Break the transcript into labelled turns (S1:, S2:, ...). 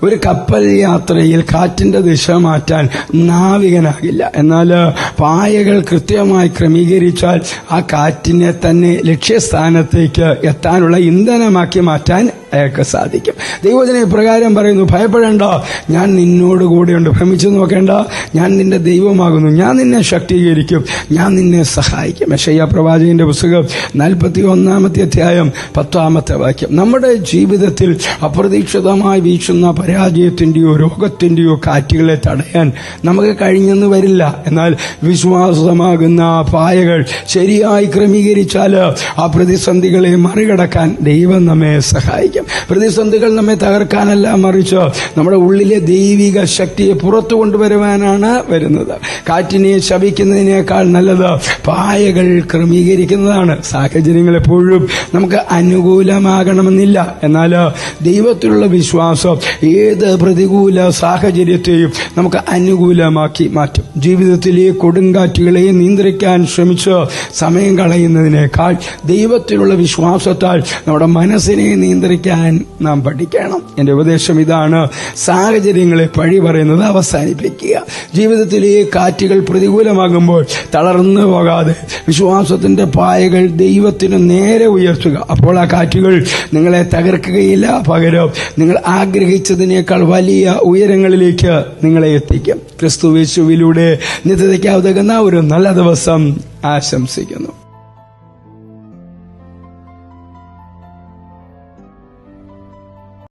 S1: ഒരു കപ്പൽ യാത്രയിൽ കാറ്റിന്റെ ദിശ മാറ്റാൻ നാവികനാകില്ല. എന്നാൽ പായകൾ കൃത്യമായി ക്രമീകരിച്ചാൽ ആ കാറ്റിനെ തന്നെ ലക്ഷ്യസ്ഥാനത്തേക്ക് എത്താനുള്ള ഇന്ധനമാക്കി മാറ്റാൻ അയാൾക്ക് സാധിക്കും. ദൈവവചനം ഇപ്രകാരം പറയുന്നു, ഭയപ്പെടേണ്ട, ഞാൻ നിന്നോട് കൂടെയുണ്ട്. ഭ്രമിച്ചു നോക്കേണ്ട, ഞാൻ നിന്റെ ദൈവമാകുന്നു. ഞാൻ നിന്നെ ശക്തീകരിക്കും, ഞാൻ നിന്നെ സഹായിക്കും. യെശയ്യാ പ്രവാചകന്റെ പുസ്തകം 41 അധ്യായം 10 നമ്മുടെ ജീവിതത്തിൽ അപ്രതീക്ഷിതമായി വീശുന്ന പരാജയത്തിന്റെയോ രോഗത്തിന്റെയോ കാറ്റുകളെ തടയാൻ നമുക്ക് കഴിഞ്ഞെന്ന് വരില്ല. എന്നാൽ വിശ്വാസമാകുന്ന പായകൾ ശരിയായി ക്രമീകരിച്ചാൽ ആ പ്രതിസന്ധികളെ മറികടക്കാൻ ദൈവം നമ്മെ സഹായിക്കും. പ്രതിസന്ധികൾ നമ്മെ തകർക്കാനല്ല, മറിച്ച് നമ്മുടെ ഉള്ളിലെ ദൈവിക ശക്തിയെ പുറത്തു കൊണ്ടുവരുവാനാണ് വരുന്നത്. കാറ്റിനെ ശപിക്കുന്നതിനേക്കാൾ നല്ലത് പായകൾ ക്രമീകരിക്കുന്നതാണ്. സാഹചര്യങ്ങൾ എപ്പോഴും നമുക്ക് അനുകൂലമാകണമെന്നില്ല. എന്നാൽ ദൈവത്തിലുള്ള വിശ്വാസം ഏത് പ്രതികൂല സാഹചര്യത്തെയും നമുക്ക് അനുകൂലമാക്കി മാറ്റും. ജീവിതത്തിലെ കൊടുങ്കാറ്റുകളെ നിയന്ത്രിക്കാൻ ശ്രമിച്ച് സമയം കളയുന്നതിനേക്കാൾ ദൈവത്തിലുള്ള വിശ്വാസത്താൽ നമ്മുടെ മനസ്സിനെ നിയന്ത്രിക്കാൻ നാം പഠിക്കണം. എന്റെ ഉപദേശം ഇതാണ്: സാഹചര്യങ്ങളെ പഴി പറയുന്നത് അവസാനിപ്പിക്കുക. ജീവിതത്തിലെ കാറ്റുകൾ പ്രതികൂലമാകുമ്പോൾ തളർന്നു പോകാതെ വിശ്വാസത്തിന്റെ പായകൾ ദൈവത്തിന് നേരെ ഉയർത്തുക. അപ്പോൾ ആ കാറ്റുകൾ നിങ്ങളെ തകർക്കുകയില്ല, പകരം നിങ്ങൾ ആഗ്രഹിച്ചതിനേക്കാൾ വലിയ ഉയരങ്ങളിലേക്ക് നിങ്ങളെ എത്തിക്കും. ക്രിസ്തുയേശുവിലൂടെ നിത്യതയ്ക്ക് ഉതകുന്ന ഒരു നല്ല ദിവസം ആശംസിക്കുന്നു.